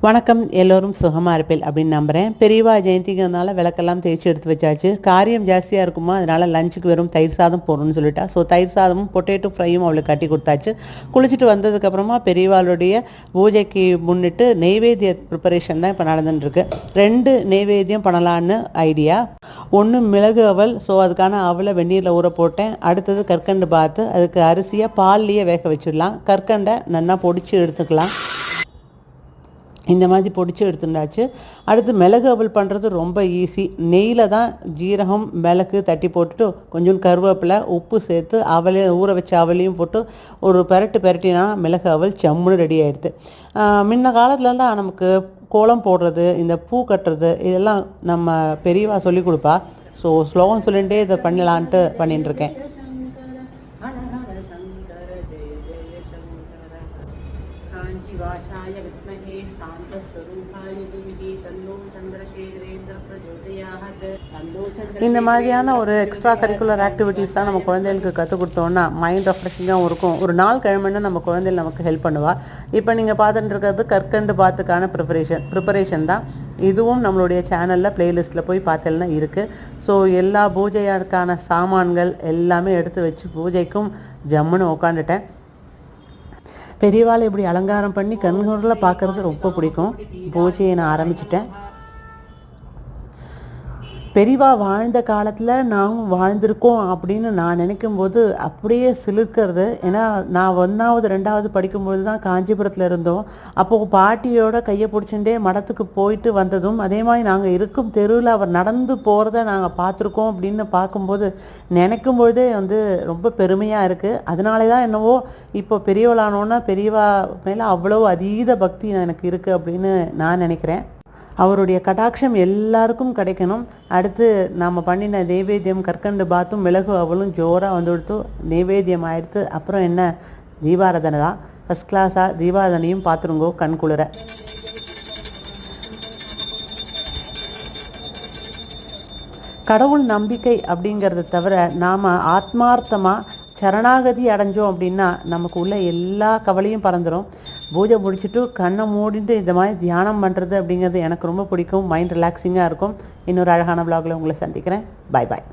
வணக்கம். எல்லோரும் சுகமாக இருப்பேன் அப்படின்னு நம்புகிறேன். பெரியவா ஜெயந்திங்கிறதுனால விளக்கெல்லாம் தேய்ச்சி எடுத்து வச்சாச்சு. காரியம் ஜாஸ்தியாக இருக்குமா, அதனால் லஞ்சுக்கு வெறும் தயிர் சாதம் போடணும்னு சொல்லிட்டா. ஸோ தயிர் சாதமும் பொட்டேட்டோ ஃப்ரையும் அவளுக்கு கட்டி கொடுத்தாச்சு. குளிச்சுட்டு வந்ததுக்கப்புறமா பெரியவாளுடைய பூஜைக்கு முன்னிட்டு நெய்வேத்திய ப்ரிப்பரேஷன் தான் இப்போ நடந்துட்டுருக்கு. 2 நெய்வேத்தியம் பண்ணலான்னு ஐடியா. ஒன்று மிளகு அவல், ஸோ அதுக்கான அவலை வெந்நீரில் ஊற போட்டேன். அடுத்தது கற்கண்டு பார்த்து அதுக்கு அரிசியாக பால்லையே வேக வச்சிடலாம். கற்கண்டை நல்லா பொடிச்சு எடுத்துக்கலாம். இந்த மாதிரி பொடிச்சு எடுத்துட்டாச்சு. அடுத்து மிளகு அவல் பண்ணுறது ரொம்ப ஈஸி. நெய்யில் தான் ஜீரகம் மிளகு தட்டி போட்டுட்டு கொஞ்சம் கருவேப்பிலை உப்பு சேர்த்து ஊற வச்ச அவலையும் போட்டு ஒரு பெரட்டினா மிளகு அவல் செம்முன்னு ரெடி ஆகிடுது. முன்ன காலத்துலலாம் நமக்கு கோலம் போடுறது, இந்த பூ கட்டுறது இதெல்லாம் நம்ம பெரியவா சொல்லி கொடுப்பா. ஸோ ஸ்லோகம் சொல்லிகிட்டே இதை பண்ணலான்ட்டு பண்ணிட்டுருக்கேன். இந்த மாதிரியான ஒரு எக்ஸ்ட்ரா கரிக்குலர் ஆக்டிவிட்டீஸ்லாம் நம்ம குழந்தைகளுக்கு கற்றுக் கொடுத்தோன்னா மைண்ட் ரெஃப்ரெஷிங்காகவும் இருக்கும். ஒரு நாள் கிழமைன்னா நம்ம குழந்தைகள் நமக்கு ஹெல்ப் பண்ணுவாள். இப்போ நீங்கள் பார்த்துட்டு இருக்கிறது கற்கண்டு பாத்துக்கான ப்ரிப்பரேஷன் தான். இதுவும் நம்மளுடைய சேனலில் ப்ளேலிஸ்ட்டில் போய் பார்த்தேன்னா இருக்குது. ஸோ எல்லா பூஜையாருக்கான சாமான்கள் எல்லாமே எடுத்து வச்சு பூஜைக்கும் ஜம்முன்னு உட்காந்துட்டேன். பெரியவாளை இப்படி அலங்காரம் பண்ணி கண்களில் பார்க்குறது ரொம்ப பிடிக்கும். பூஜையை நான் ஆரம்பிச்சிட்டேன். பெரியவா வாழ்ந்த காலத்தில் நாங்கள் வாழ்ந்திருக்கோம் அப்படின்னு நான் நினைக்கும்போது அப்படியே சிலிர்க்கிறது. ஏன்னா நான் 1வது 2வது படிக்கும்போது தான் காஞ்சிபுரத்தில் இருந்தோம். அப்போது பாட்டியோட கையை பிடிச்சுட்டே மடத்துக்கு போயிட்டு வந்ததும், அதே மாதிரி நாங்கள் இருக்கும் தெருவில் அவர் நடந்து போகிறத நாங்கள் பார்த்துருக்கோம் அப்படின்னு பார்க்கும்போது நினைக்கும் பொழுதே ரொம்ப பெருமையாக இருக்குது. அதனால தான் என்னவோ இப்போ பெரியவளானோன்னா பெரியவா மேலே அவ்வளோ அதீத பக்தி எனக்கு இருக்குது அப்படின்னு நான் நினைக்கிறேன். அவருடைய கடாட்சம் எல்லாருக்கும் கிடைக்கணும். அடுத்து நாம் பண்ணின நெய்வேத்தியம் கற்கண்டு பாத்தும் மிளகு அவளும் ஜோராக கொடுத்து நெய்வேத்தியம் ஆகிடுத்து. அப்புறம் என்ன, தீபாராதனை தான். ஃபஸ்ட் கிளாஸாக தீபாராதனையும் பார்த்துருங்கோ கண் குளிர. கடவுள் நம்பிக்கை அப்படிங்கிறத தவிர நாம் ஆத்மார்த்தமாக சரணாகதி அடைஞ்சோம் அப்படின்னா நமக்கு உள்ள எல்லா கவலையும் பறந்துடும். பூஜை முடிச்சுட்டு கண்ணை மூடிட்டு இந்த மாதிரி தியானம் பண்ணுறது அப்படிங்கிறது எனக்கு ரொம்ப பிடிக்கும். மைண்ட் ரிலாக்ஸிங்காக இருக்கும். இன்னொரு அழகான விலாகில் உங்களை சந்திக்கிறேன். பாய் பாய்.